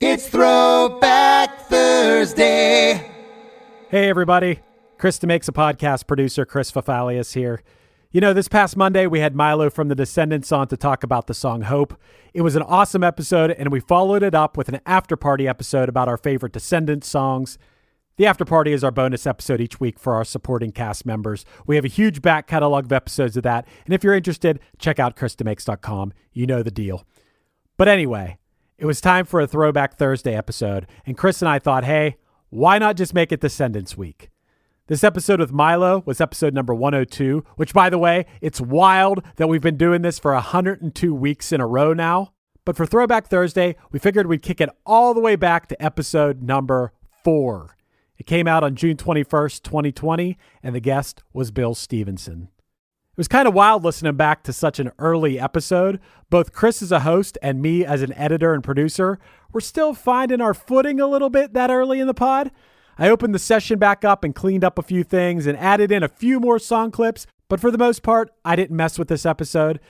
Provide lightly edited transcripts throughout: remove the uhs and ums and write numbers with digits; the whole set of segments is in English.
It's Throwback Thursday. Hey, everybody. Chris DeMakes A Podcast producer Chris Fafalius here. You know, this past Monday, we had Milo from the Descendents on to talk about the song Hope. It was an awesome episode, and we followed it up with an after-party episode about our favorite Descendents songs. The after-party is our bonus episode each week for our supporting cast members. We have a huge back catalog of episodes of that, and if you're interested, check out chrisdemakes.com. You know the deal. But anyway, it was time for a Throwback Thursday episode, and Chris and I thought, hey, why not just make it Descendents Week? This episode with Milo was episode number 102, which, by the way, it's wild that we've been doing this for 102 weeks in a row now. But for Throwback Thursday, we figured we'd kick it all the way back to episode number 4. It came out on June 21st, 2020, and the guest was Bill Stevenson. It was kind of wild listening back to such an early episode. Both Chris as a host and me as an editor and producer were still finding our footing a little bit that early in the pod. I opened the session back up and cleaned up a few things and added in a few more song clips, but for the most part, I didn't mess with this episode.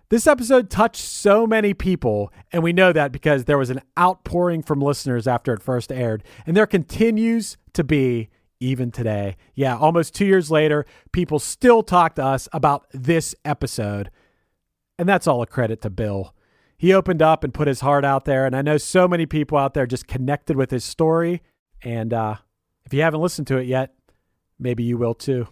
This episode touched so many people, and we know that because there was an outpouring from listeners after it first aired, and there continues to be even today. Yeah, almost 2 years later, people still talk to us about this episode, and that's all a credit to Bill. He opened up and put his heart out there, and I know so many people out there just connected with his story, and if you haven't listened to it yet, maybe you will too.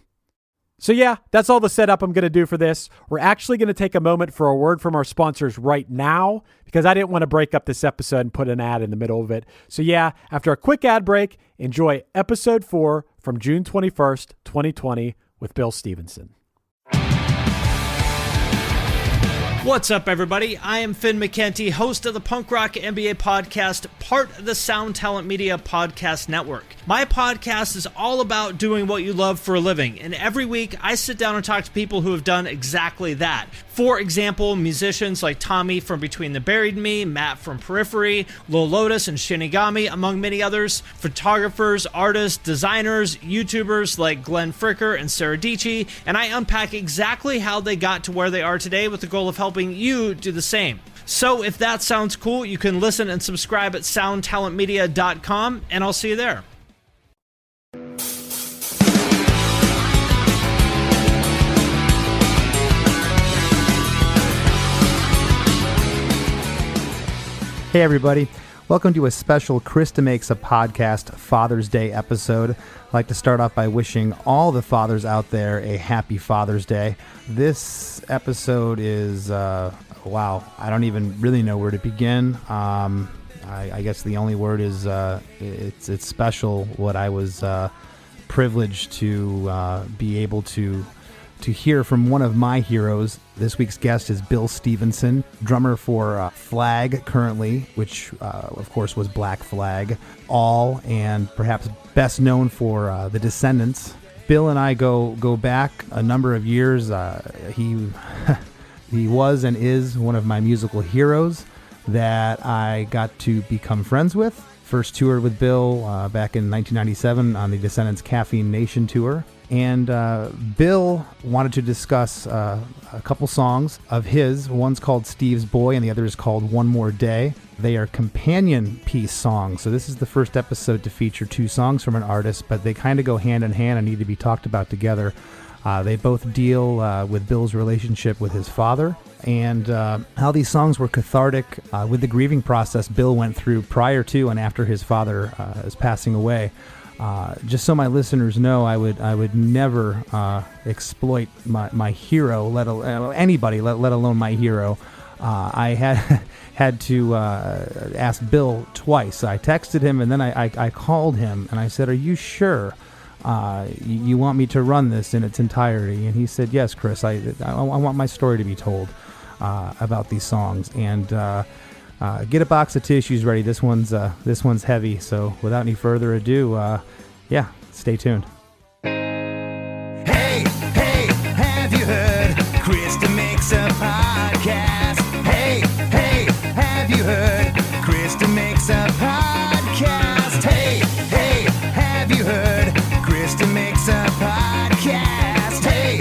So yeah, that's all the setup I'm going to do for this. We're actually going to take a moment for a word from our sponsors right now because I didn't want to break up this episode and put an ad in the middle of it. So yeah, after a quick ad break, enjoy episode 4 from June 21st, 2020 with Bill Stevenson. What's up, everybody? I am Finn McKenty, host of the Punk Rock MBA podcast, part of the Sound Talent Media Podcast Network. My podcast is all about doing what you love for a living, and every week I sit down and talk to people who have done exactly that. For example, musicians like Tommy from Between the Buried and Me, Matt from Periphery, Lil Lotus and Shinigami, among many others, photographers, artists, designers, YouTubers like Glenn Fricker and Sarah Dici, and I unpack exactly how they got to where they are today with the goal of helping you do the same. So if that sounds cool, you can listen and subscribe at soundtalentmedia.com, and I'll see you there. Hey everybody, welcome to a special Chris DeMakes A Podcast Father's Day episode. I'd like to start off by wishing all the fathers out there a happy Father's Day. This episode is, wow, I don't even really know where to begin. I guess the only word is it's special what I was privileged to be able to hear from one of my heroes. This week's guest is Bill Stevenson, drummer for Flag currently, which of course was Black Flag, All, and perhaps best known for the Descendents. Bill and I go back a number of years. He was and is one of my musical heroes that I got to become friends with. First toured with Bill back in 1997 on the Descendents Caffeine Nation tour. And Bill wanted to discuss a couple songs of his. One's called Steve's Boy and the other is called One More Day. They are companion piece songs. So this is the first episode to feature 2 songs from an artist, but they kind of go hand in hand and need to be talked about together. They both deal with Bill's relationship with his father and how these songs were cathartic with the grieving process Bill went through prior to and after his father is passing away. Just so my listeners know, I would never exploit my hero, let alone anybody, let alone my hero. I had to ask Bill twice. I texted him and then I called him and I said, "Are you sure you want me to run this in its entirety?" And he said, "Yes, Chris. I want my story to be told about these songs." And get a box of tissues ready. This one's heavy. So without any further ado, stay tuned. Hey, have you heard Chris DeMakes A Podcast? Hey, have you heard Chris DeMakes A Podcast? Hey, have you heard Chris DeMakes A Podcast? Hey,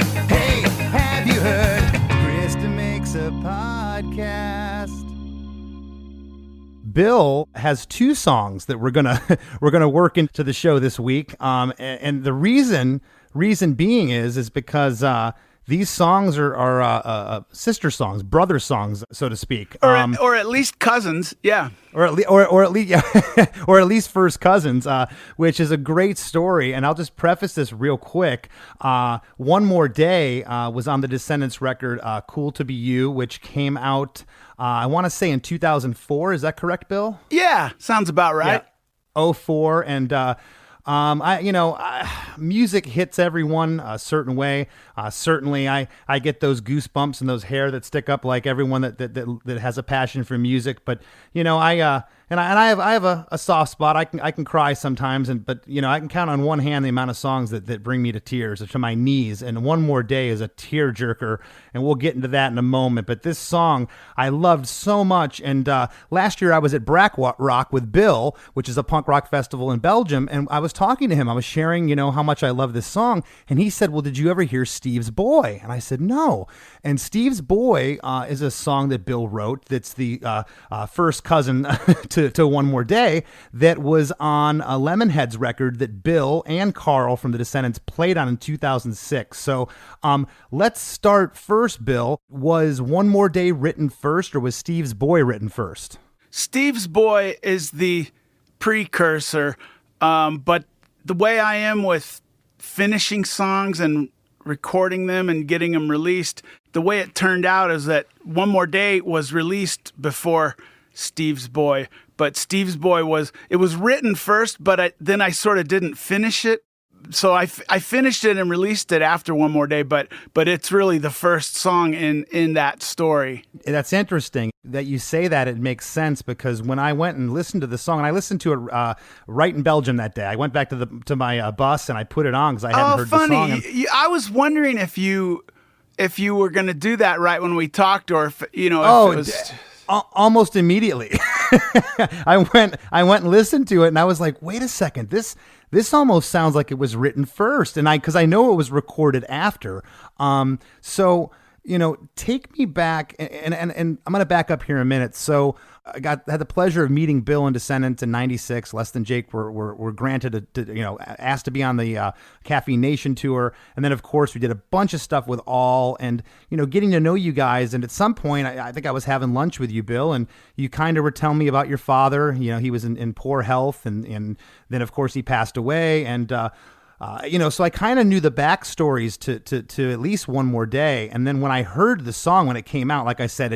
have you heard Chris DeMakes A Podcast? Bill has two songs that we're gonna we're gonna work into the show this week. And the reason being is because these songs are sister songs, brother songs, so to speak, or at least cousins, yeah, or at least yeah, or at least first cousins, which is a great story. And I'll just preface this real quick. One More Day was on the Descendents record, "Cool to Be You," which came out, I want to say in 2004. Is that correct, Bill? Yeah, sounds about right. Yeah. 04, and music hits everyone a certain way. Certainly, I get those goosebumps and those hair that stick up like everyone that has a passion for music. But I have a soft spot. I can cry sometimes, but I can count on one hand the amount of songs that bring me to tears, or to my knees. And One More Day is a tearjerker, and we'll get into that in a moment. But this song I loved so much. And last year I was at Brack Rock with Bill, which is a punk rock festival in Belgium, and I was talking to him. I was sharing, how much I love this song, and he said, "Well, did you ever hear Steve's Boy?" And I said, "No." And Steve's Boy is a song that Bill wrote. That's the first cousin to One More Day, that was on a Lemonheads record that Bill and Carl from the Descendents played on in 2006. So let's start first, Bill. Was One More Day written first, or was Steve's Boy written first? Steve's Boy is the precursor, but the way I am with finishing songs and recording them and getting them released, the way it turned out is that One More Day was released before Steve's Boy, but Steve's Boy was written first, but then I sort of didn't finish it. So I finished it and released it after One More Day, but it's really the first song in that story. That's interesting that you say that. It makes sense, because when I went and listened to the song, and I listened to it right in Belgium that day, I went back to my bus and I put it on because I hadn't heard the song. And I was wondering if you were going to do that right when we talked, or if it was... Almost immediately. I went and listened to it, and I was like, wait a second, this almost sounds like it was written first, and because I know it was recorded after. So take me back, and I'm going to back up here in a minute. So I had the pleasure of meeting Bill and Descendents in '96. Less Than Jake were granted asked to be on the Caffeine Nation tour, and then of course we did a bunch of stuff with All, and getting to know you guys. And at some point, I think I was having lunch with you, Bill, and you kind of were telling me about your father. He was in poor health, and then of course he passed away, and so I kind of knew the backstories to at least One More Day. And then when I heard the song when it came out, like I said,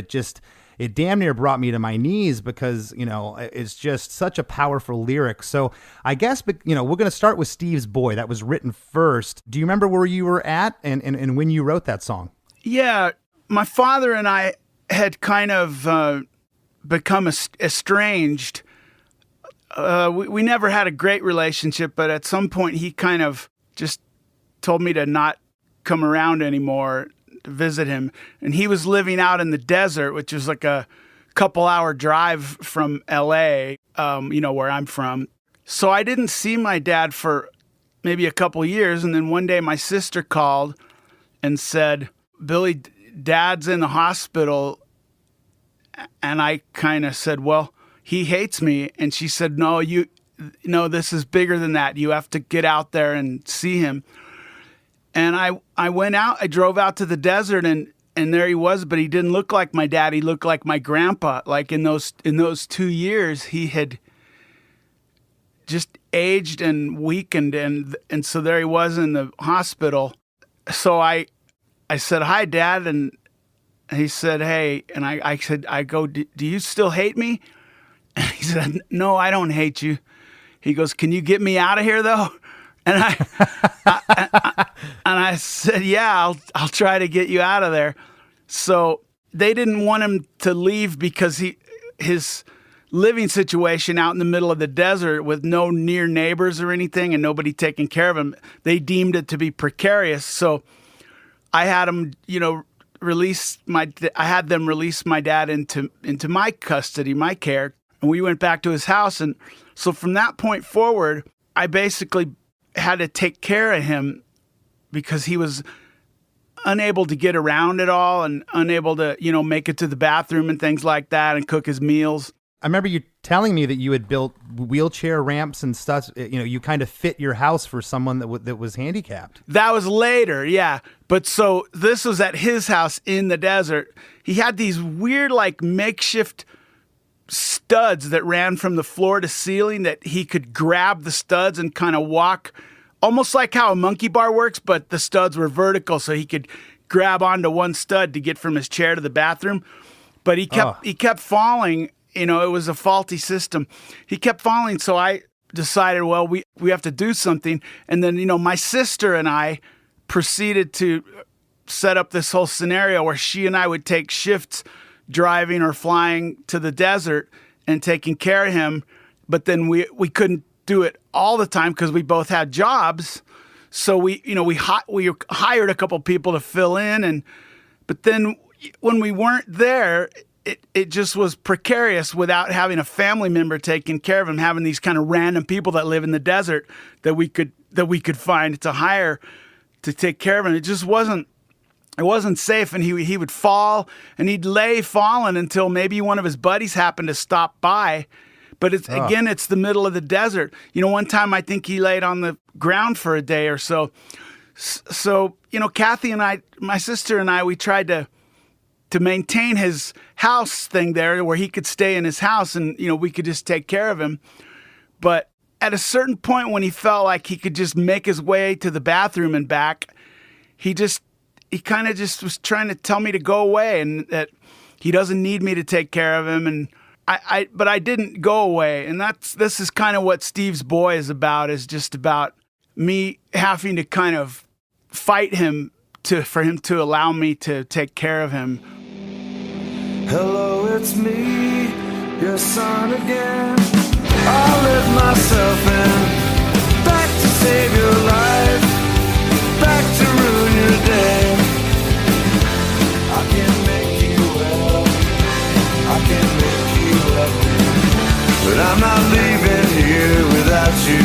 it damn near brought me to my knees, because, it's just such a powerful lyric. So I guess, we're going to start with Steve's Boy. That was written first. Do you remember where you were at and when you wrote that song? Yeah, my father and I had kind of become estranged. We never had a great relationship, but at some point he kind of just told me to not come around anymore to visit him. And he was living out in the desert, which was like a couple-hour drive from L.A., where I'm from. So I didn't see my dad for maybe a couple years, and then one day my sister called and said, "Billy, Dad's in the hospital." And I kind of said, "Well, he hates me." And she said, "No, this is bigger than that. You have to get out there and see him." And I went out, I drove out to the desert, and there he was, but he didn't look like my dad. He looked like my grandpa. Like in those 2 years, he had just aged and weakened, and so there he was in the hospital. So I said, "Hi, Dad," and he said, "Hey," and I said, "Do you still hate me?" And he said, "No, I don't hate you." He goes, "Can you get me out of here, though?" And I said, "Yeah, I'll try to get you out of there." So they didn't want him to leave because his living situation out in the middle of the desert with no near neighbors or anything and nobody taking care of him, they deemed it to be precarious. So I had him, I had them release my dad into my custody, my care. And we went back to his house. And so from that point forward, I basically had to take care of him because he was unable to get around at all and unable to, make it to the bathroom and things like that and cook his meals. I remember you telling me that you had built wheelchair ramps and stuff. You kind of fit your house for someone that was handicapped. That was later, yeah. But so this was at his house in the desert. He had these weird, like, makeshift studs that ran from the floor to ceiling that he could grab the studs and kind of walk, almost like how a monkey bar works, but the studs were vertical, so he could grab onto one stud to get from his chair to the bathroom. But he kept falling. It was a faulty system. He kept falling, so I decided, well, we have to do something. And then, my sister and I proceeded to set up this whole scenario where she and I would take shifts driving or flying to the desert and taking care of him. But then we couldn't do it all the time because we both had jobs. So we hired a couple people to fill in. But then when we weren't there, it just was precarious without having a family member taking care of him, having these kind of random people that live in the desert that we could find to hire to take care of him. It just wasn't safe, and he would fall, and he'd lay falling until maybe one of his buddies happened to stop by. But it's the middle of the desert. One time I think he laid on the ground for a day or so. So, Kathy and I, my sister and I, we tried to maintain his house thing there where he could stay in his house and, we could just take care of him. But at a certain point when he felt like he could just make his way to the bathroom and back, he kind of just was trying to tell me to go away and that he doesn't need me to take care of him. And but I didn't go away. And this is kind of what Steve's Boy is about, is just about me having to kind of fight him for him to allow me to take care of him. Hello, it's me, your son again. I'll let myself in, back to save your life, back to ruin your day. I can make you well, I can make you love me, but I'm not leaving here without you.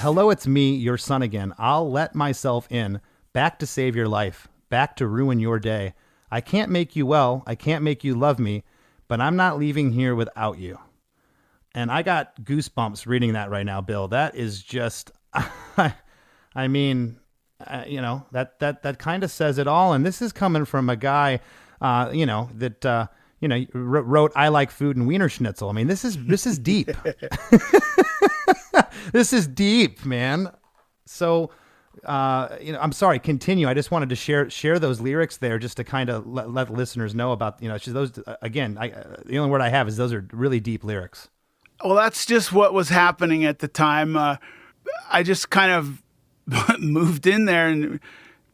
Hello, it's me, your son again. I'll let myself in, back to save your life, back to ruin your day. I can't make you well, I can't make you love me, but I'm not leaving here without you. And I got goosebumps reading that right now, Bill. That is just, that kind of says it all. And this is coming from a guy, that wrote "I Like Food" and Wiener Schnitzel. I mean, this is deep. This is deep, man. So, I'm sorry. Continue. I just wanted to share those lyrics there, just to kind of let listeners know about, those. Again, the only word I have is those are really deep lyrics. Well, that's just what was happening at the time. I just kind of moved in there, and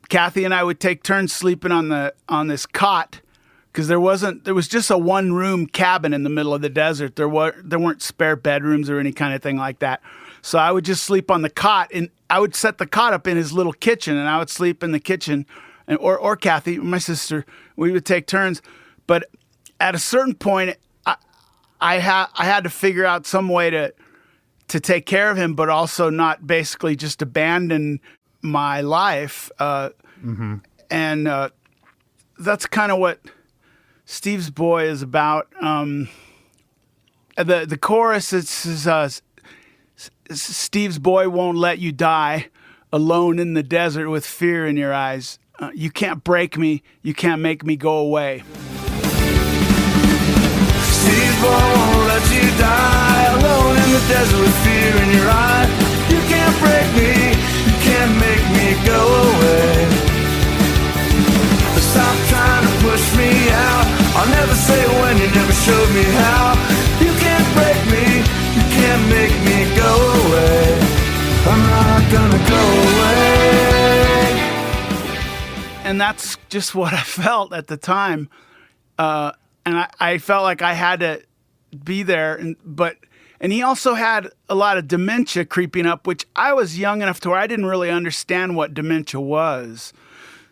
Kathy and I would take turns sleeping on this cot, because there was just a one-room cabin in the middle of the desert. There weren't spare bedrooms or any kind of thing like that. So I would just sleep on the cot, and I would set the cot up in his little kitchen, and I would sleep in the kitchen, or Kathy, my sister, we would take turns. But at a certain point, I had to figure out some way to take care of him, but also not basically just abandon my life. And that's kind of what Steve's Boy is about. The chorus is Steve's boy won't let you die alone in the desert with fear in your eyes. You can't break me. You can't make me go away. Steve's boy won't let you die alone in the desert with fear in your eyes. You can't break me. You can't make me go away. Stop trying to push me out. I'll never say when, you never showed me how. You can't break me. You can't make me go away. I'm not gonna go away. And that's just what I felt at the time. And I felt like I had to be there. And he also had a lot of dementia creeping up, which I was young enough to where I didn't really understand what dementia was.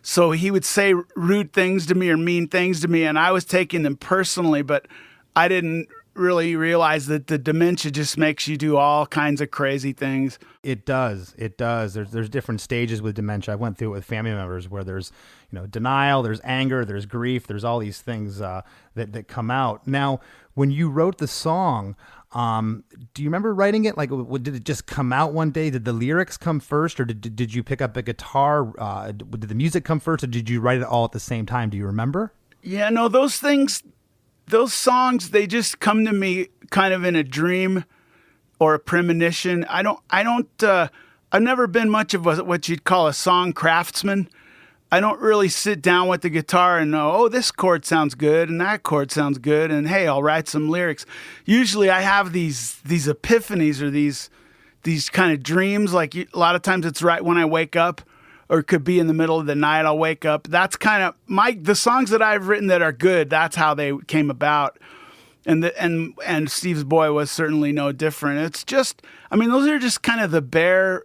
So he would say rude things to me or mean things to me, and I was taking them personally, but I didn't really realize that the dementia just makes you do all kinds of crazy things. It does. It does. There's different stages with dementia. I went through it with family members where there's, denial, there's anger, there's grief, there's all these things that come out. Now, when you wrote the song, do you remember writing it? Like, did it just come out one day? Did the lyrics come first, or did you pick up a guitar? Did the music come first, or did you write it all at the same time? Do you remember? Yeah, no, those songs, they just come to me kind of in a dream or a premonition. I've never been much of what you'd call a song craftsman. I don't really sit down with the guitar and know, oh, this chord sounds good and that chord sounds good, and hey, I'll write some lyrics. Usually I have these epiphanies or these kind of dreams. Like a lot of times it's right when I wake up, or it could be in the middle of the night I'll wake up. That's kind of the songs that I've written that are good, that's how they came about. And Steve's Boy was certainly no different. It's just, those are just kind of the bare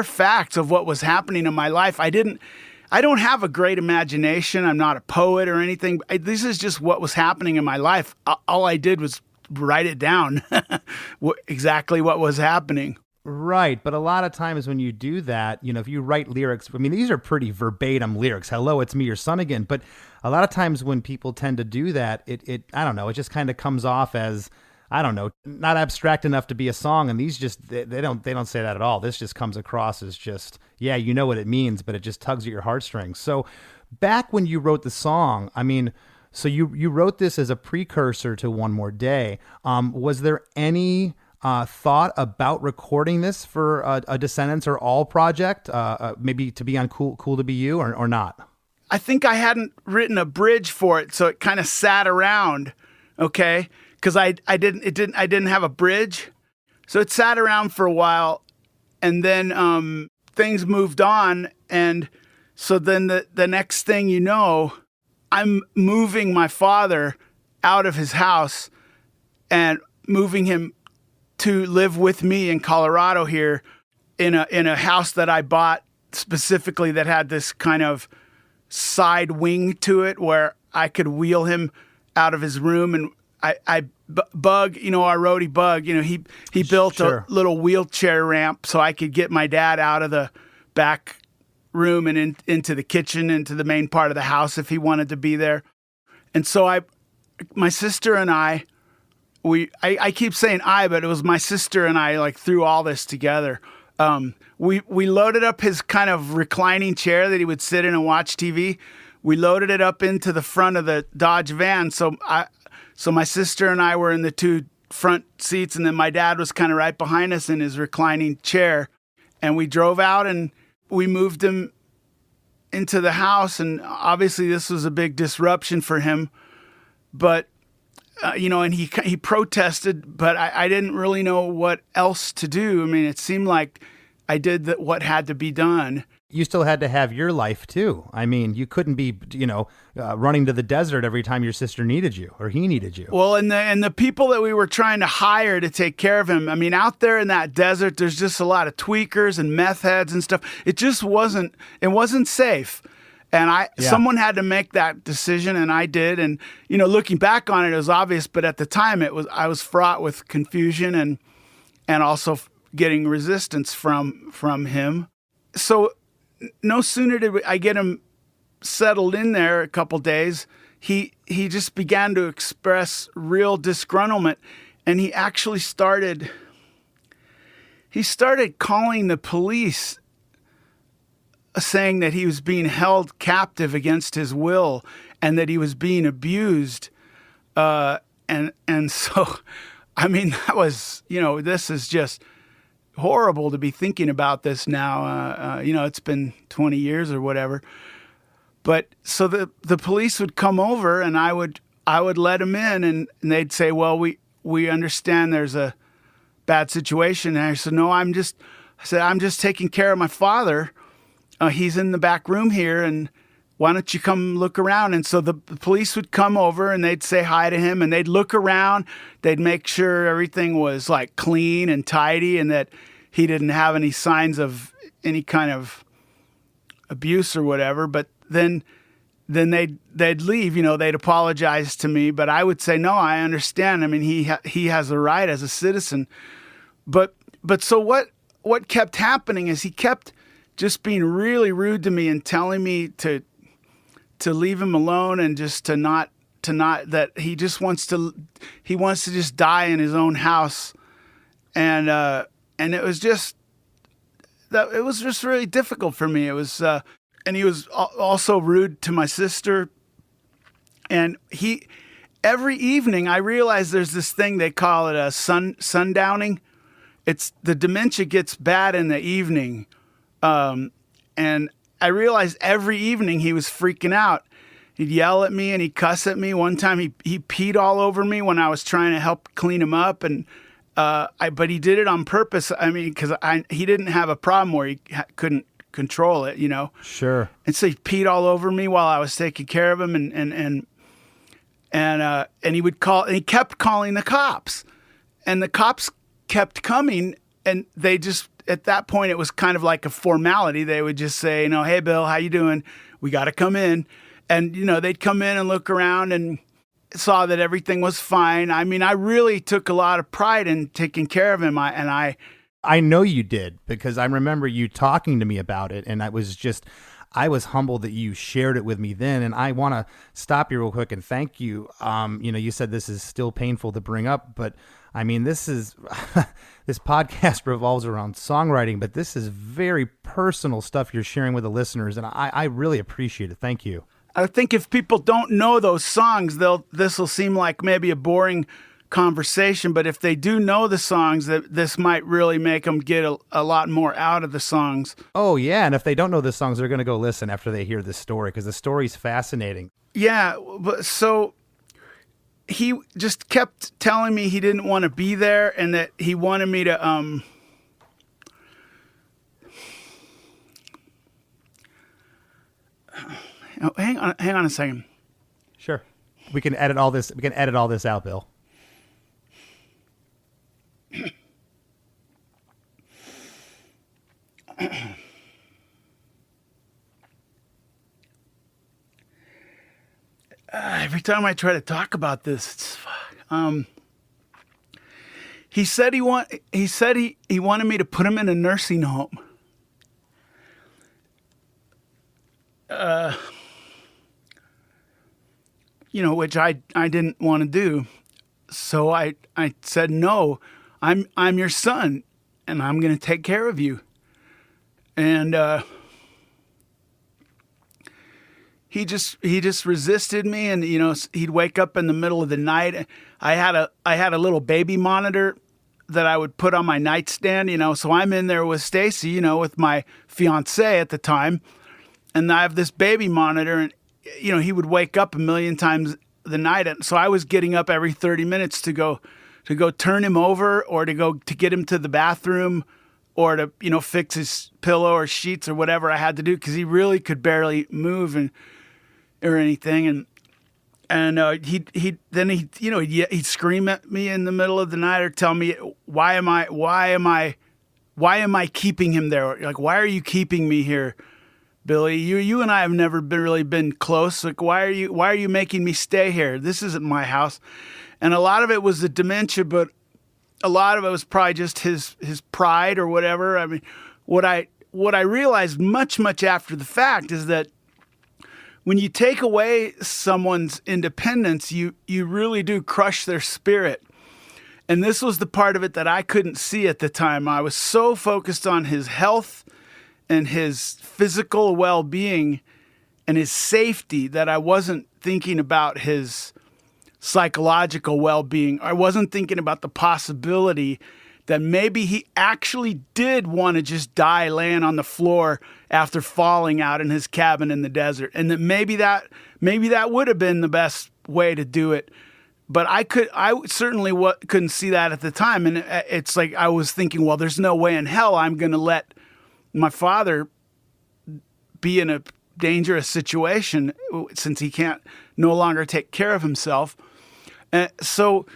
facts of what was happening in my life. I don't have a great imagination. I'm not a poet or anything. This is just what was happening in my life. All I did was write it down, exactly what was happening. Right. But a lot of times when you do that, if you write lyrics, these are pretty verbatim lyrics. Hello, it's me, your son again. But a lot of times when people tend to do that, it I don't know, it just kind of comes off as, I don't know, not abstract enough to be a song. And these just, they don't say that at all. This just comes across as just, yeah, you know what it means, but it just tugs at your heartstrings. So back when you wrote the song, so you wrote this as a precursor to One More Day. Was there any thought about recording this for a Descendents or All project, maybe to be on Cool to Be You, or not? I think I hadn't written a bridge for it, so it kind of sat around, okay? Because I didn't have a bridge, so it sat around for a while, and then things moved on, and so then the next thing you know, I'm moving my father out of his house and moving him to live with me in Colorado here in a house that I bought specifically that had this kind of side wing to it where I could wheel him out of his room. And Bug, our roadie Bug, he built a little wheelchair ramp so I could get my dad out of the back room and into the kitchen, into the main part of the house if he wanted to be there. And so my sister and I keep saying but it was my sister and I threw all this together. We loaded up his kind of reclining chair that he would sit in and watch TV. We loaded it up into the front of the Dodge van. So my sister and I were in the two front seats, and then my dad was kind of right behind us in his reclining chair. And we drove out and we moved him into the house. And obviously this was a big disruption for him, but and he protested, but I didn't really know what else to do. It seemed like I did what had to be done. You still had to have your life too. You couldn't be, running to the desert every time your sister needed you or he needed you. Well, and the people that we were trying to hire to take care of him, out there in that desert, there's just a lot of tweakers and meth heads and stuff. It just wasn't safe. And someone had to make that decision, and I did. And, looking back on it, it was obvious, but at the time I was fraught with confusion and also getting resistance from him. So no sooner did I get him settled in there a couple days, he just began to express real disgruntlement, and he actually started calling the police, saying that he was being held captive against his will and that he was being abused. And so, that was, this is just horrible to be thinking about this now. It's been 20 years or whatever. But so the police would come over, and I would let him in, and they'd say, well, we understand there's a bad situation. And I said, no, I'm just taking care of my father. He's in the back room here, and why don't you come look around? And so the police would come over, and they'd say hi to him, and they'd look around. They'd make sure everything was clean and tidy, and that he didn't have any signs of any kind of abuse or whatever. But then then they'd leave. They'd apologize to me, but I would say, no, I understand. I mean, he has a right as a citizen. But so what kept happening is he kept just being really rude to me and telling me to leave him alone and just to not that he just wants to just die in his own house. And it was just really difficult for me. It was, and he was also rude to my sister. And every evening I realized there's this thing they call it a sundowning. It's the dementia gets bad in the evening. And I realized every evening he was freaking out. He'd yell at me and he'd cuss at me. One time he peed all over me when I was trying to help clean him up. And, but he did it on purpose. I mean, because he didn't have a problem where he couldn't control it, Sure. And so he peed all over me while I was taking care of him. And he kept calling the cops, and the cops kept coming, and they just, at that point, it was kind of like a formality. They would just say, hey, Bill, how you doing? We got to come in. And, they'd come in and look around and saw that everything was fine. I mean, I really took a lot of pride in taking care of him. I know you did, because I remember you talking to me about it, and I was humbled that you shared it with me then. And I want to stop you real quick and thank you. You said this is still painful to bring up, but I mean, this podcast revolves around songwriting, but this is very personal stuff you're sharing with the listeners, and I really appreciate it. Thank you. I think if people don't know those songs, this will seem like maybe a boring conversation, but if they do know the songs, this might really make them get a lot more out of the songs. Oh, yeah, and if they don't know the songs, they're going to go listen after they hear this story, because the story's fascinating. Yeah, but so he just kept telling me he didn't want to be there and that he wanted me to hang on a second. Sure. We can edit all this out, Bill. Every time I try to talk about this, it's he said he wanted me to put him in a nursing home. Which I didn't want to do. So I said, no, I'm your son and I'm going to take care of you. And he just resisted me, and he'd wake up in the middle of the night. I had a little baby monitor that I would put on my nightstand, so I'm in there with Stacy, with my fiance at the time, and I have this baby monitor, and he would wake up a million times the night, and so I was getting up every 30 minutes to go turn him over, or to get him to the bathroom, or to fix his pillow or sheets or whatever I had to do, because he really could barely move or anything, and he'd scream at me in the middle of the night or tell me, why am I keeping him there? Like, why are you keeping me here, Billy? You and I have never really been close. Like, why are you making me stay here? This isn't my house. And a lot of it was the dementia, but a lot of it was probably just his pride or whatever. I mean, what I realized much after the fact is that when you take away someone's independence, you really do crush their spirit. And this was the part of it that I couldn't see at the time. I was so focused on his health and his physical well-being and his safety that I wasn't thinking about his psychological well-being. I wasn't thinking about the possibility that maybe he actually did want to just die laying on the floor after falling out in his cabin in the desert, and that maybe that would have been the best way to do it. But I certainly couldn't see that at the time, and it's like I was thinking, well, there's no way in hell I'm going to let my father be in a dangerous situation since he can't no longer take care of himself. So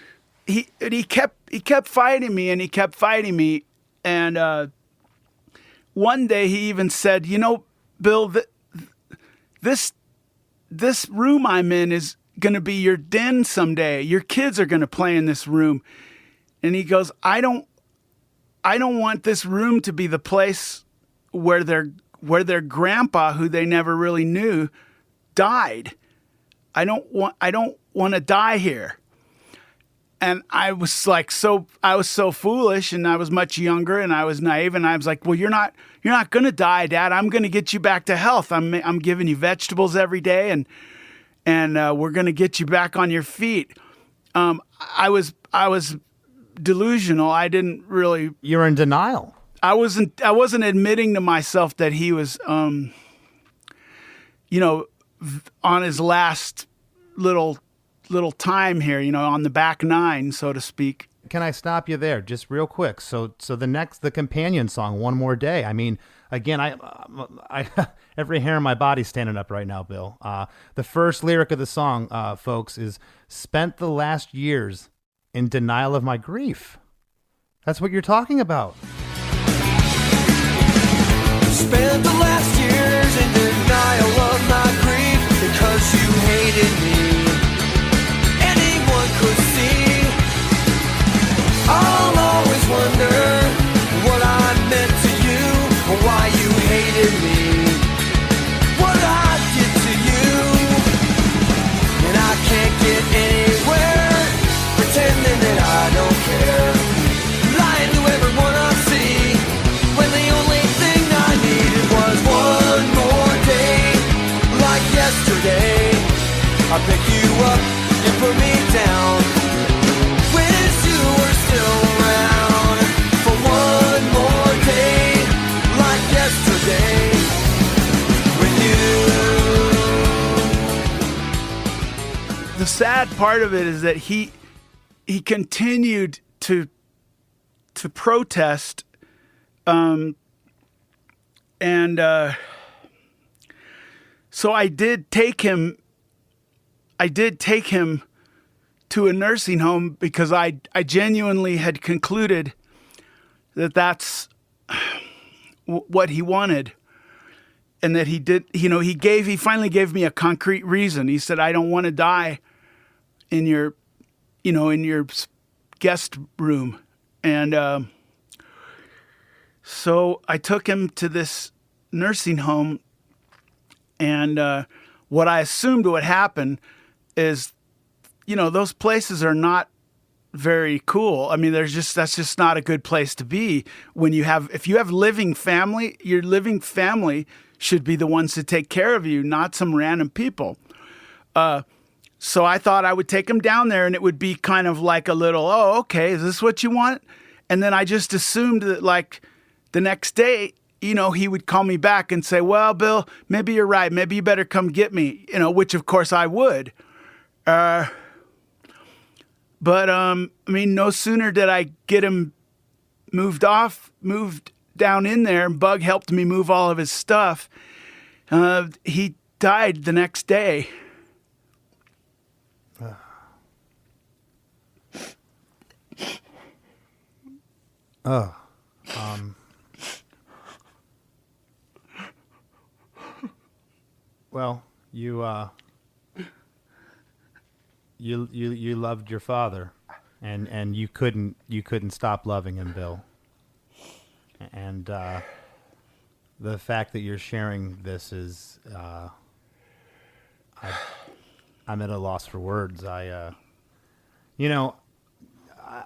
he kept fighting me, and he kept fighting me. And one day he even said, Bill, this this room I'm in is going to be your den someday. Your kids are going to play in this room. And he goes, I don't want this room to be the place where their grandpa, who they never really knew, died. I don't want to die here. And I was so foolish, and I was much younger, and I was naive, and I was like, well, you're not going to die, Dad. I'm going to get you back to health. I'm giving you vegetables every day, and we're going to get you back on your feet. I was delusional. I didn't really. You're in denial. I wasn't admitting to myself that he was, on his last little time here, on the back nine, so to speak. Can I stop you there just real quick? So the companion song, One More Day. I mean, again, I every hair in my body's standing up right now, Bill. The first lyric of the song, folks, is spent the last years in denial of my grief. That's what you're talking about. Spent the last years in denial of my grief because you hated me. Anyone could see. I'll always wonder what I meant to you or why you hated me. What I did to you. And I can't get anywhere pretending that I don't care. Lying to everyone I see when the only thing I needed was one more day. Like yesterday, I pick you up and put me down. Wish you were still around for one more day. Like yesterday with you. The sad part of it is that he continued to protest, so I did take him to a nursing home because I genuinely had concluded that that's what he wanted, and that he did. He finally gave me a concrete reason. He said, I don't want to die in your guest room. And so I took him to this nursing home, and what I assumed would happen is, those places are not very cool. I mean, that's just not a good place to be if you have living family. Your living family should be the ones to take care of you, not some random people. So I thought I would take him down there, and it would be kind of like a little, oh, okay, is this what you want? And then I just assumed that, like, the next day, he would call me back and say, well, Bill, maybe you're right. Maybe you better come get me, which of course I would. But no sooner did I get him moved down in there, and Bug helped me move all of his stuff. He died the next day. Well, you loved your father, and you couldn't stop loving him, Bill. And the fact that you're sharing this is, I'm at a loss for words. I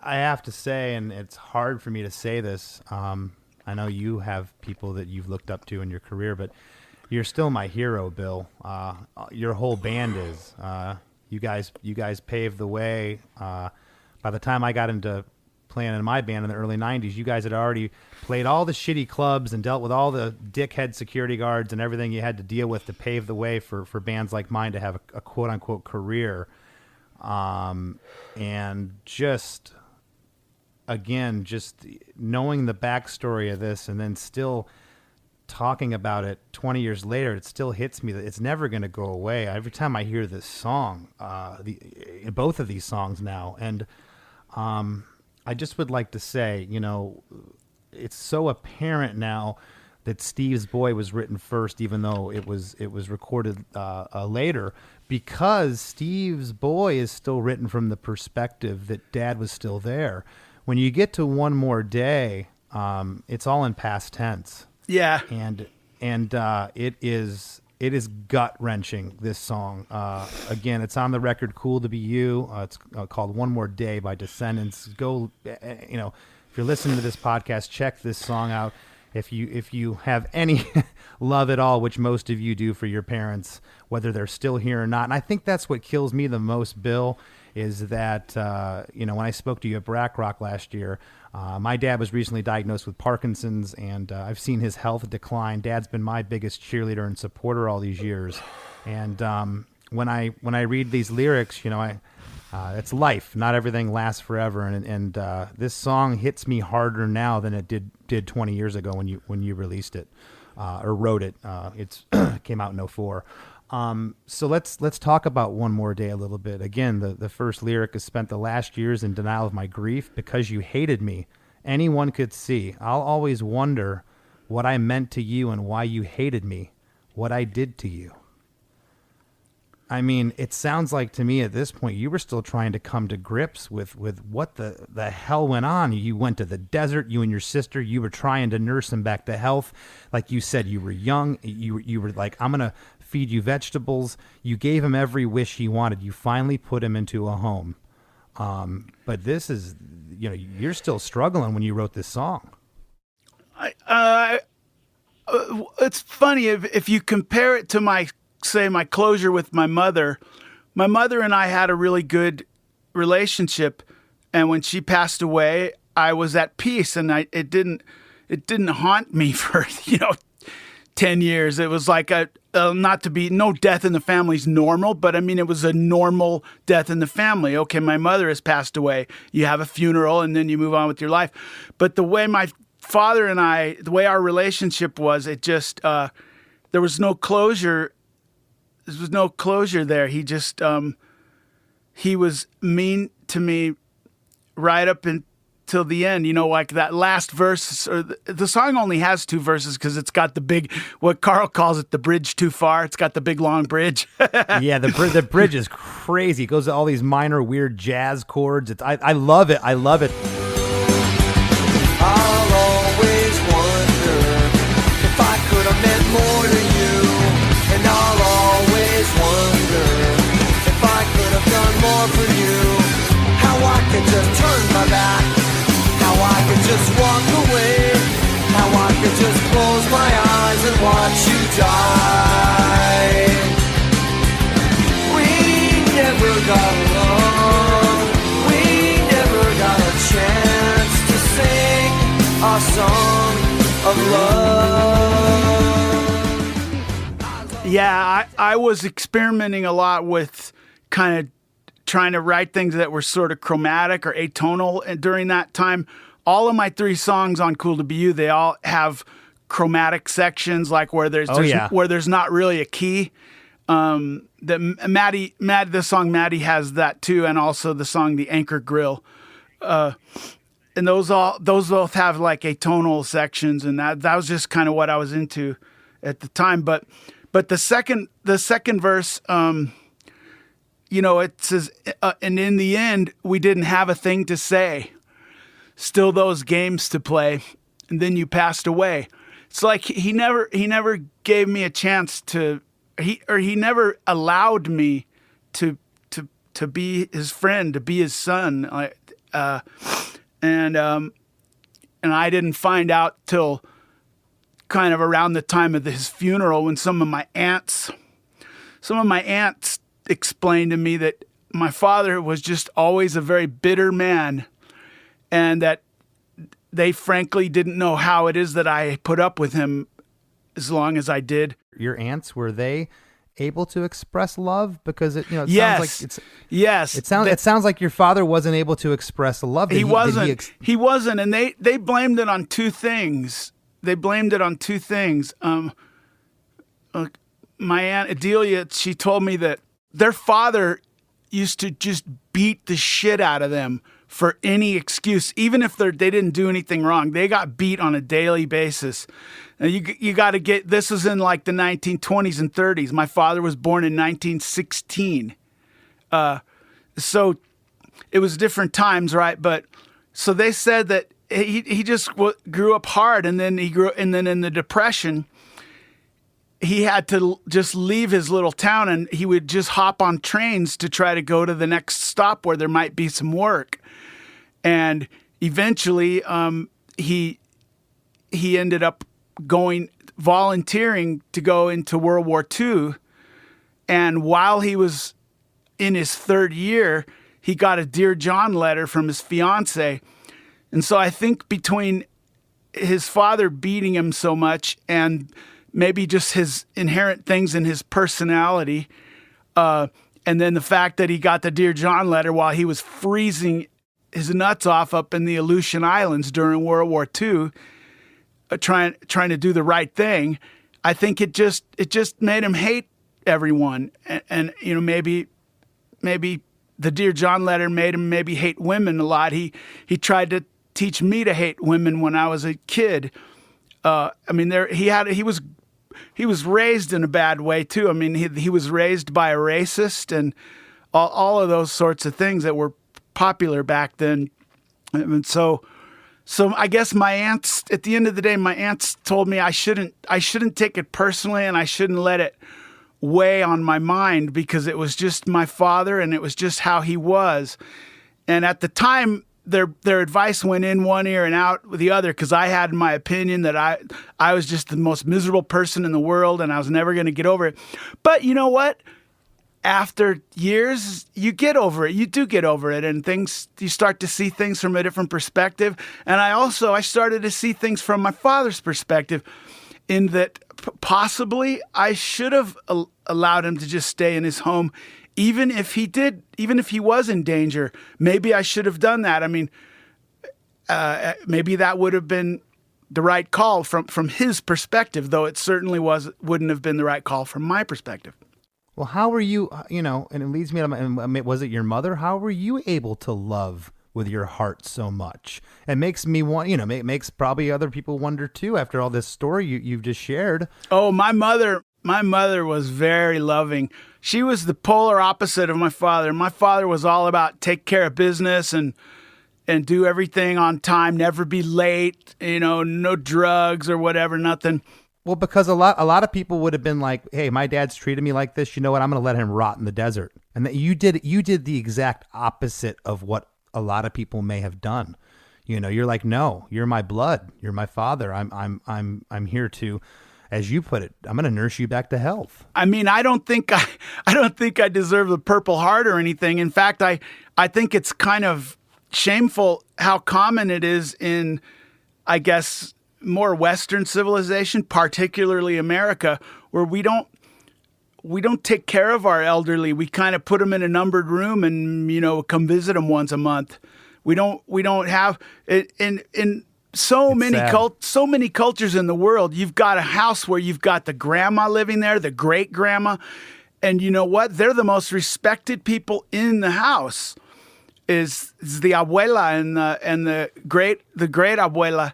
have to say, and it's hard for me to say this. I know you have people that you've looked up to in your career, but you're still my hero, Bill. Your whole band is. You guys paved the way. By the time I got into playing in my band in the early 90s, you guys had already played all the shitty clubs and dealt with all the dickhead security guards and everything you had to deal with to pave the way for bands like mine to have a quote-unquote career. And just knowing the backstory of this and then still talking about it 20 years later, it still hits me that it's never going to go away. Every time I hear this song, both of these songs now, and I just would like to say, it's so apparent now that Steve's Boy was written first, even though it was recorded later, because Steve's Boy is still written from the perspective that Dad was still there. When you get to One More Day, it's all in past tense. Yeah. And it is gut wrenching, this song. Again, it's on the record "Cool to Be You." It's called "One More Day" by Descendents. Go, if you're listening to this podcast, check this song out. If you have any love at all, which most of you do for your parents, whether they're still here or not. And I think that's what kills me the most, Bill, is that, when I spoke to you at Brack Rock last year, my dad was recently diagnosed with Parkinson's, and I've seen his health decline. Dad's been my biggest cheerleader and supporter all these years. And when I read these lyrics, it's life. Not everything lasts forever. And this song hits me harder now than it did 20 years ago when you released it or wrote it. It came out in 2004. So let's talk about One More Day a little bit. Again, the first lyric is spent the last years in denial of my grief because you hated me. Anyone could see. I'll always wonder what I meant to you and why you hated me, what I did to you. I mean, it sounds like to me at this point you were still trying to come to grips with what the hell went on. You went to the desert, you and your sister, you were trying to nurse him back to health. Like you said, you were young. You were like, I'm going to feed you vegetables. You gave him every wish he wanted. You finally put him into a home. But this is, you're still struggling when you wrote this song. It's funny if you compare it to my closure with my mother. My mother and I had a really good relationship, and when she passed away, I was at peace, and it didn't haunt me for 10 years. It was like no death in the family is normal, but I mean, it was a normal death in the family. Okay, my mother has passed away. You have a funeral and then you move on with your life. But the way my father and the way our relationship was, it just, there was no closure. There was no closure there. He just, he was mean to me right up until the end, like that last verse. Or the song only has 2 verses because it's got the big, what Carl calls it, the bridge too far. It's got the big long bridge. Yeah, the bridge is crazy. It goes to all these minor weird jazz chords. I love it. I love it. I'll always wonder if I could have meant more to you, and I'll always wonder if I could have done more for you. How I could just turn my back, how I could just walk away, how I could just close my eyes and watch you die. We never got along, we never got a chance to sing our song of love. Yeah, I was experimenting a lot with kind of trying to write things that were sort of chromatic or atonal. And during that time, all of my 3 songs on Cool to Be You, they all have chromatic sections, like where there's not really a key. The song Maddie has that too, and also the song The Anchor Grill. And those both have like atonal sections, and that was just kind of what I was into at the time. But the second verse, it says, and in the end, we didn't have a thing to say. Still those games to play, and then you passed away. It's like he never gave me a chance to, he never allowed me to be his friend, to be his son. And I didn't find out till kind of around the time of his funeral, when some of my aunts explained to me that my father was just always a very bitter man, and that they frankly didn't know how it is that I put up with him as long as I did. Your aunts, were they able to express love? Because it yes. sounds like it's yes. It sounds like your father wasn't able to express love. He wasn't, and they blamed it on 2 things. My Aunt Adelia, she told me that their father used to just beat the shit out of them for any excuse, even if they didn't do anything wrong. They got beat on a daily basis. And you got to get, this was in like the 1920s and 30s. My father was born in 1916. So it was different times, right? But so they said that he just grew up hard, and then in the Depression, he had to just leave his little town, and he would just hop on trains to try to go to the next stop where there might be some work. And eventually, he ended up volunteering to go into World War II. And while he was in his third year, he got a Dear John letter from his fiance. And so I think between his father beating him so much and maybe just his inherent things in his personality, and then the fact that he got the Dear John letter while he was freezing his nuts off up in the Aleutian Islands during World War II, trying to do the right thing, I think it just made him hate everyone. And you know, maybe the Dear John letter made him maybe hate women a lot. He tried to teach me to hate women when I was a kid. I mean, he was raised in a bad way too. I mean, he was raised by a racist and all of those sorts of things that were popular back then. And so I guess my aunts, at the end of the day, my aunts told me I shouldn't take it personally, and I shouldn't let it weigh on my mind, because it was just my father and it was just how he was. And at the time, their advice went in one ear and out with the other, because I had my opinion that I was just the most miserable person in the world and I was never going to get over it. But you know what? After years, you get over it. You do get over it, and you start to see things from a different perspective. And I started to see things from my father's perspective, in that possibly I should have allowed him to just stay in his home, even if he was in danger. Maybe I should have done that. I mean, maybe that would have been the right call from his perspective, though it certainly wouldn't have been the right call from my perspective. Well, how were you, and it leads me to, was it your mother? How were you able to love with your heart so much? It makes me want, it makes probably other people wonder too, after all this story you've just shared. Oh, my mother was very loving. She was the polar opposite of my father. My father was all about take care of business and do everything on time, never be late, no drugs or whatever, nothing. Well, because a lot of people would have been like, hey, my dad's treated me like this. You know what? I'm going to let him rot in the desert. And that you did the exact opposite of what a lot of people may have done. You're like, no, you're my blood. You're my father. I'm here to, as you put it, I'm going to nurse you back to health. I mean, I don't think I deserve the Purple Heart or anything. In fact, I think it's kind of shameful how common it is in, I guess, more Western civilization, particularly America, where we don't take care of our elderly. We kind of put them in a numbered room and come visit them once a month. We don't have it in so many cultures in the world. You've got a house where you've got the grandma living there, the great grandma, and you know what? They're the most respected people in the house. Is the abuela and the great abuela.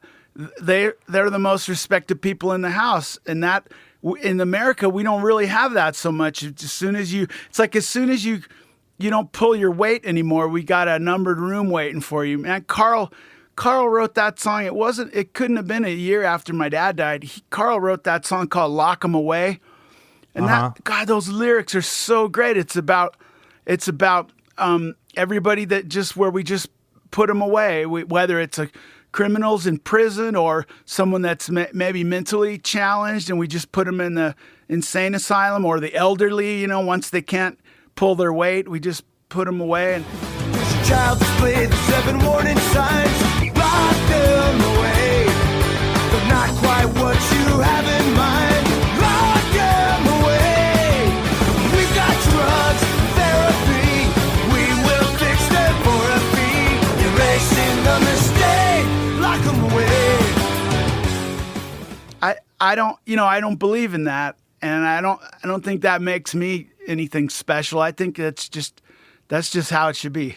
They're the most respected people in the house, and that in America we don't really have that so much. As soon as you don't pull your weight anymore, we got a numbered room waiting for you. Man, Carl wrote that song. It couldn't have been a year after my dad died. Carl wrote that song called "Lock 'Em Away," and those lyrics are so great. It's about everybody where we just put them away, whether it's criminals in prison or someone that's maybe mentally challenged, and we just put them in the insane asylum, or the elderly, once they can't pull their weight, we just put them away. And Child display the 7 warning signs, lock them away, but not quite what you have in mind. Lock them away. We've got drugs, therapy, we will fix them for a fee. Erasing the mistake, lock them away. I don't believe in that, and I don't think that makes me anything special. I think that's just how it should be.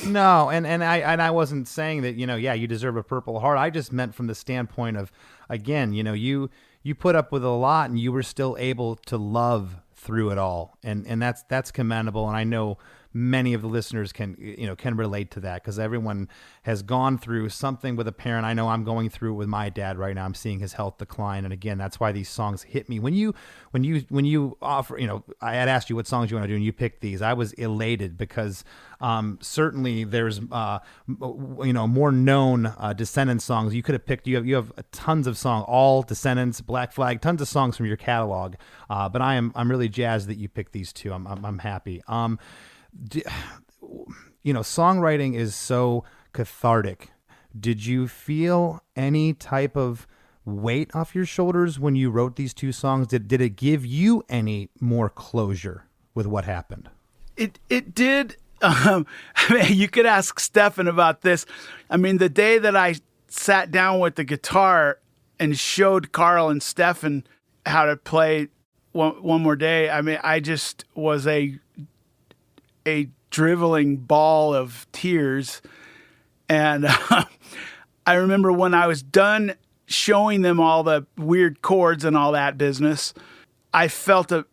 No, and I wasn't saying that, yeah, you deserve a Purple Heart. I just meant from the standpoint of, again, you put up with a lot and you were still able to love through it all. And that's commendable. And I know many of the listeners can relate to that, because everyone has gone through something with a parent. I know I'm going through it with my dad right now. I'm seeing his health decline. And again, that's why these songs hit me. When you offer, I had asked you what songs you want to do and you picked these, I was elated because certainly there's more known Descendents songs. You could have picked, you have tons of songs, all Descendents, Black Flag, tons of songs from your catalog. But I'm really jazzed that you picked these two. I'm happy. Songwriting is so cathartic. Did you feel any type of weight off your shoulders when you wrote these two songs? Did it give you any more closure with what happened? It did. You could ask Stefan about this. I mean, the day that I sat down with the guitar and showed Carl and Stefan how to play One More Day, I mean, I just was a driveling ball of tears. And I remember when I was done showing them all the weird chords and all that business, I felt a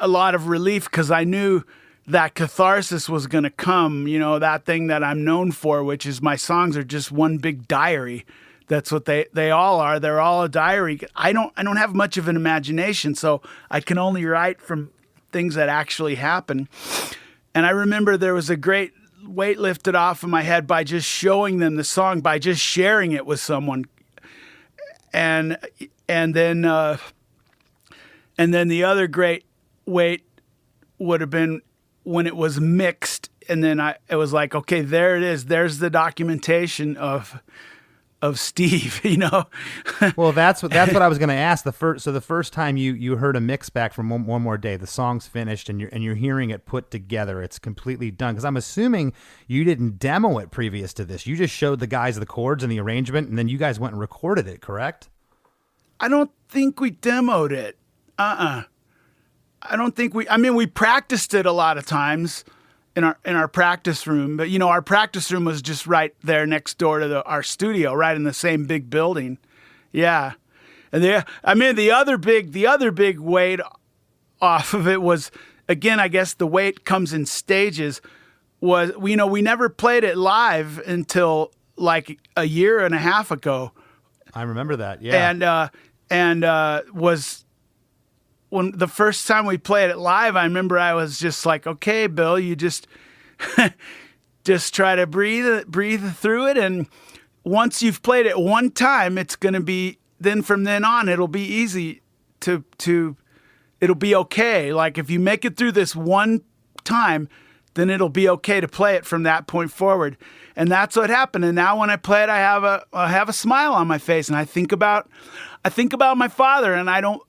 lot of relief, because I knew that catharsis was going to come, that thing that I'm known for, which is my songs are just one big diary. That's what they all are. They're all a diary. I don't have much of an imagination, so I can only write from things that actually happen. And I remember there was a great weight lifted off of my head by just showing them the song, by just sharing it with someone. And then the other great weight would have been when it was mixed, and then it was like, okay, there it is. There's the documentation of Steve, Well, that's what I was going to ask. The first time you heard a mix back from One More Day, the song's finished and you're hearing it put together. It's completely done. Because I'm assuming you didn't demo it previous to this. You just showed the guys the chords and the arrangement, and then you guys went and recorded it, correct? I don't think we demoed it. I don't think we practiced it a lot of times in our practice room, but our practice room was just right there next door to our studio, right in the same big building. Yeah. And the other big weight off of it was, again, I guess the weight comes in stages, was we never played it live until like a year and a half ago. I remember that. Yeah. And was when the first time we played it live, I remember I was just like, okay, Bill, you just try to breathe through it. And once you've played it one time, it's going to be, then from then on, it'll be easy it'll be okay. Like if you make it through this one time, then it'll be okay to play it from that point forward. And that's what happened. And now when I play it, I have a smile on my face, and I think about my father, and I don't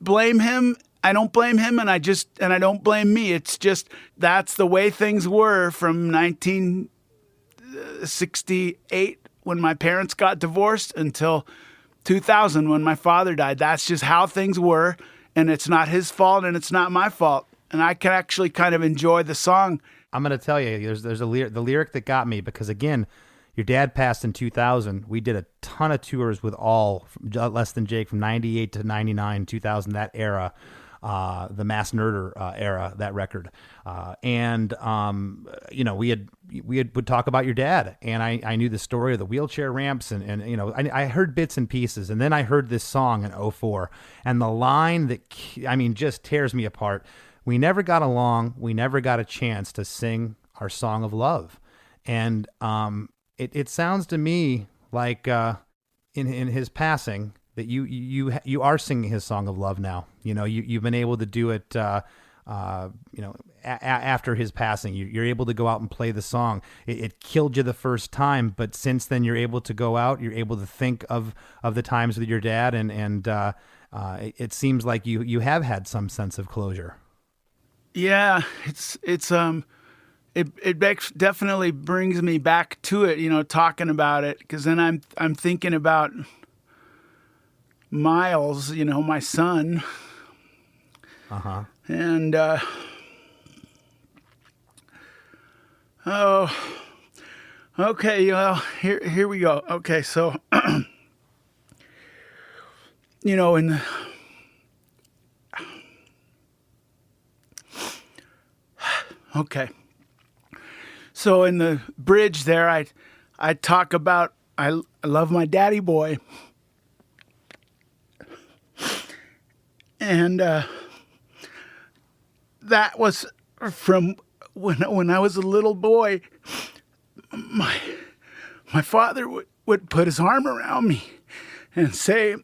blame him. I don't blame him, and I don't blame me. It's just, that's the way things were from 1968 when my parents got divorced until 2000 when my father died. That's just how things were, and it's not his fault and it's not my fault. And I can actually kind of enjoy the song. I'm going to tell you, there's the lyric that got me, because again, your dad passed in 2000. We did a ton of tours with Less Than Jake from 98 to 99, 2000, that era, the Mass Nerder era, that record. We would talk about your dad, and I knew the story of the wheelchair ramps, and I heard bits and pieces, and then I heard this song in 2004, and the line that, just tears me apart. We never got along. We never got a chance to sing our song of love. And it sounds to me like in his passing that you are singing his song of love now. You've been able to do it. After his passing, you're able to go out and play the song. It killed you the first time, but since then you're able to go out. You're able to think of the times with your dad, and it seems like you have had some sense of closure. Yeah, it definitely brings me back to it, talking about it, because then I'm thinking about Miles, my son. And Okay, well, here we go. Okay, so in the okay. So in the bridge there, I talk about I love my daddy boy, and that was from when I was a little boy. My father would put his arm around me and say,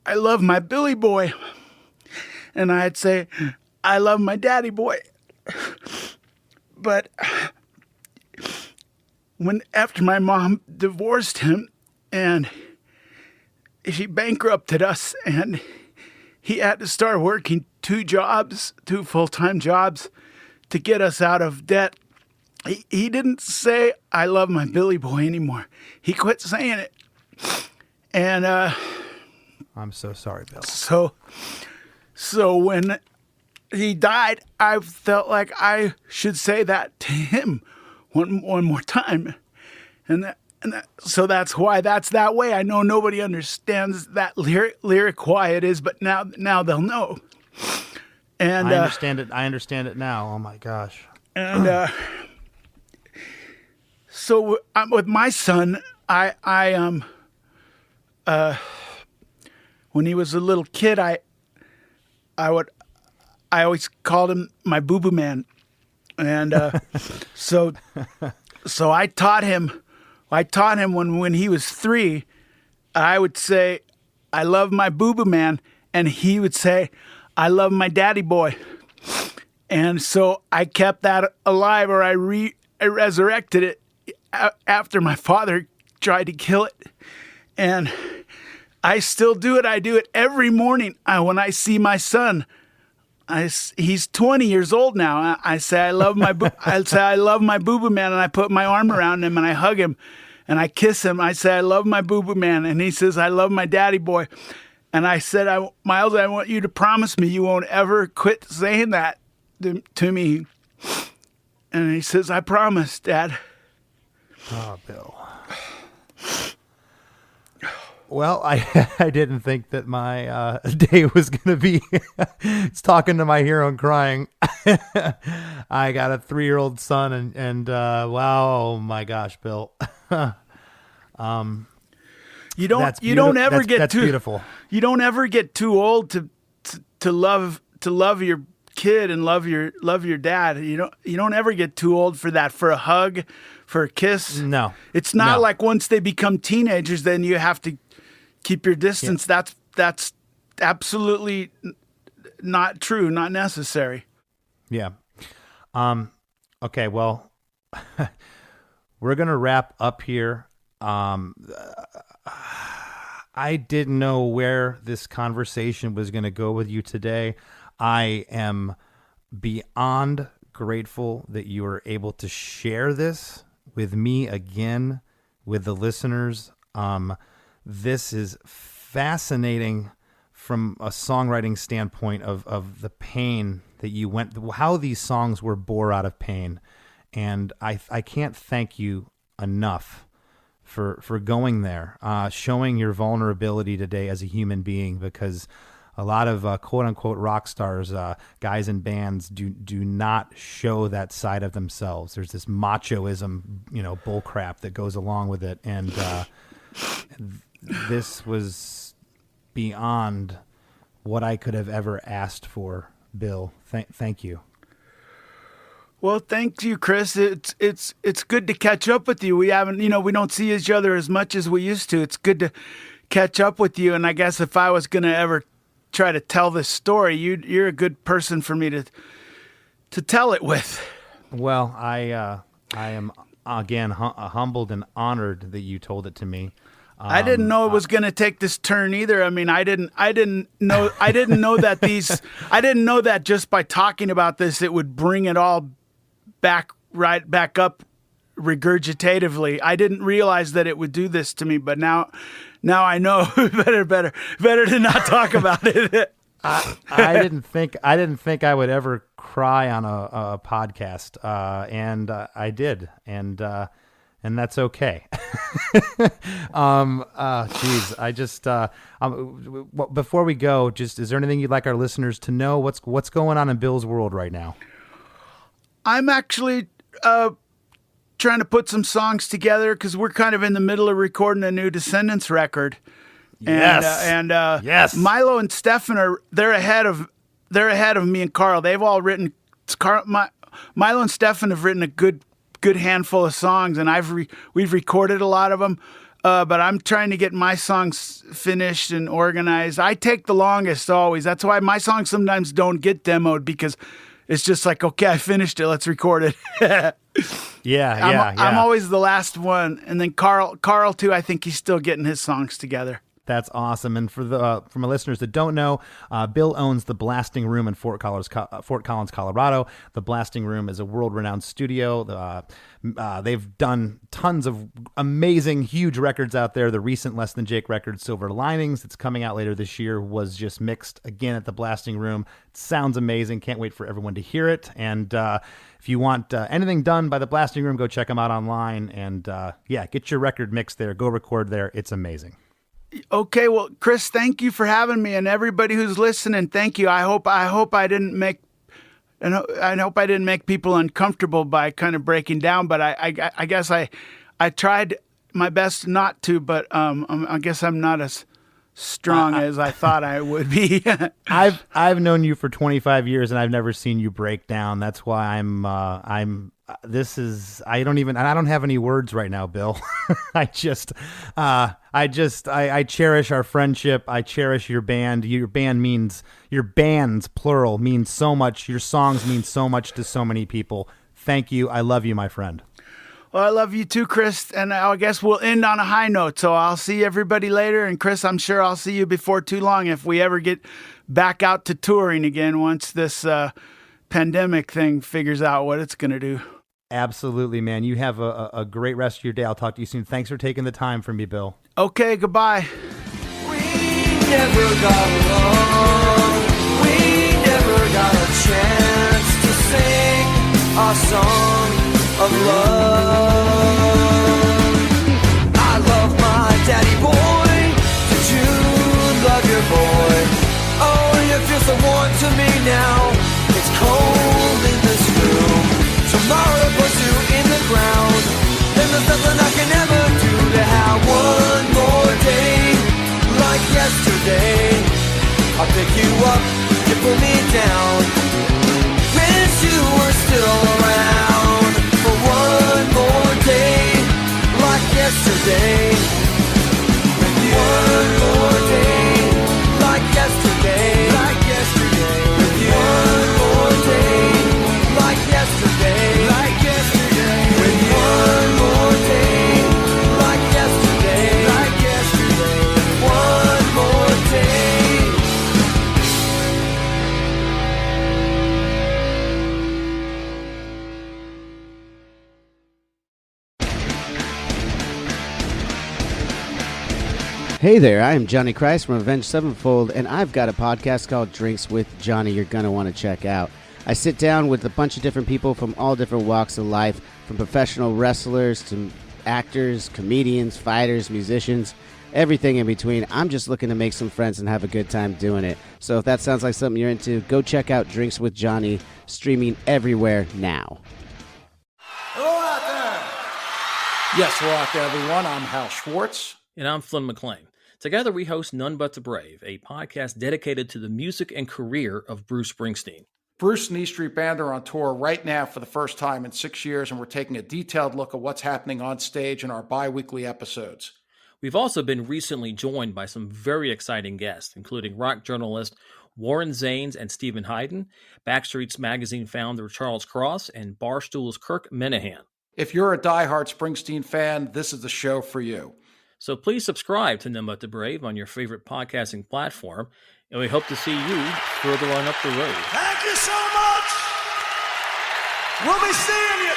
"I love my Billy boy," and I'd say, "I love my daddy boy." But after my mom divorced him and she bankrupted us and he had to start working two full-time jobs to get us out of debt, he didn't say, "I love my Billy boy" anymore. He quit saying it. And I'm so sorry, Bill. So when he died, I felt like I should say that to him one more time, so that's why that's that way. I know nobody understands that lyric why it is, but now they'll know. And I understand it. I understand it now. Oh my gosh. And so with my son, I when he was a little kid, I always called him my boo-boo man. And so I taught him when he was 3, I would say, "I love my boo-boo man," and he would say, "I love my daddy boy." And so I kept that alive, or I resurrected it after my father tried to kill it. And I still do it. I do it every morning when I see my son. He's 20 years old now. I say I love my boo-boo man, and I put my arm around him and I hug him and I kiss him. I say I love my boo-boo man, and he says I love my daddy boy. And I said, Miles, I want you to promise me you won't ever quit saying that to me. And he says, "I promise, Dad." Oh, Bill. Well, I didn't think that my day was going to be it's talking to my hero and crying. I got a 3-year-old son, and wow, oh my gosh, Bill. You don't ever get too beautiful. You don't ever get too old to love your kid and love your dad. You don't ever get too old for that, for a hug, for a kiss. No. It's not like once they become teenagers, then you have to keep your distance. Yeah. That's absolutely not true, not necessary. Yeah. Okay, well, we're going to wrap up here. I didn't know where this conversation was going to go with you today. I am beyond grateful that you were able to share this with me again, with the listeners. This is fascinating from a songwriting standpoint of the pain that you went, how these songs were born out of pain. And I can't thank you enough for going there, showing your vulnerability today as a human being, because a lot of quote unquote rock stars, guys in bands do not show that side of themselves. There's this machoism, bull crap that goes along with it. And this was beyond what I could have ever asked for, Bill. Thank you. Well, thank you, Chris. It's good to catch up with you. We haven't, we don't see each other as much as we used to. It's good to catch up with you. And I guess if I was going to ever try to tell this story, you're a good person for me to tell it with. Well, I am again humbled and honored that you told it to me. I didn't know it was going to take this turn either. I mean, I didn't know that I didn't know that just by talking about this, it would bring it all back up regurgitatively. I didn't realize that it would do this to me, but now I know better to not talk about it. I didn't think I would ever cry on a podcast, and I did, and and that's okay. Geez, I just before we go, just is there anything you'd like our listeners to know? What's going on in Bill's world right now? I'm actually trying to put some songs together because we're kind of in the middle of recording a new Descendents record. Yes. Milo and Stefan they're ahead of me and Carl. They've all written. Milo and Stefan have written a good handful of songs, and we've recorded a lot of them. But I'm trying to get my songs finished and organized. I take the longest always. That's why my songs sometimes don't get demoed, because it's just like, okay, I finished it. Let's record it. I'm always the last one. And then Carl too, I think he's still getting his songs together. That's awesome. And for my listeners that don't know, Bill owns the Blasting Room in Fort Collins, Colorado. The Blasting Room is a world-renowned studio. They've done tons of amazing, huge records out there. The recent Less Than Jake record, Silver Linings, that's coming out later this year, was just mixed again at the Blasting Room. It sounds amazing. Can't wait for everyone to hear it. And if you want anything done by the Blasting Room, go check them out online. And get your record mixed there. Go record there. It's amazing. Okay, well, Chris, thank you for having me, and everybody who's listening, thank you. I hope I didn't make people uncomfortable by kind of breaking down, but I guess I tried my best not to, but I guess I'm not as strong as I thought I would be. I've known you for 25 years, and I've never seen you break down. That's why I don't have any words right now, Bill. I cherish our friendship. I cherish your band. Your bands, plural, means so much. Your songs mean so much to so many people. Thank you. I love you, my friend. Well, I love you too, Chris. And I guess we'll end on a high note. So I'll see everybody later. And Chris, I'm sure I'll see you before too long if we ever get back out to touring again once this pandemic thing figures out what it's going to do. Absolutely, man. You have a great rest of your day. I'll talk to you soon. Thanks for taking the time from me, Bill. Okay, goodbye. We never got along. We never got a chance to sing our song of love. I love my daddy boy. Did you love your boy? Oh, you feel so warm to me now. It's cold in this room. Tomorrow puts you in the ground, and there's nothing I can ever do to have one more day like yesterday. I'll pick you up, you pull me down. Wish you were still around for one more day like yesterday. One more day like yesterday. Like yesterday. One more day like yesterday. Like yesterday. With one more day like yesterday. Like yesterday. One more day. Hey there, I am Johnny Christ from Avenged Sevenfold, and I've got a podcast called Drinks with Johnny you're going to want to check out. I sit down with a bunch of different people from all different walks of life, from professional wrestlers to actors, comedians, fighters, musicians, everything in between. I'm just looking to make some friends and have a good time doing it. So if that sounds like something you're into, go check out Drinks with Johnny, streaming everywhere now. Hello out there. Yes, hello out there, everyone. I'm Hal Schwartz. And I'm Flynn McLean. Together we host None But the Brave, a podcast dedicated to the music and career of Bruce Springsteen. Bruce and E Street Band are on tour right now for the first time in 6 years, and we're taking a detailed look at what's happening on stage in our bi-weekly episodes. We've also been recently joined by some very exciting guests, including rock journalist Warren Zanes and Stephen Hyden, Backstreet's Magazine founder Charles Cross, and Barstool's Kirk Minahan. If you're a diehard Springsteen fan, this is the show for you. So please subscribe to None But the Brave on your favorite podcasting platform, and we hope to see you further on up the road. Thank you so much. We'll be seeing you.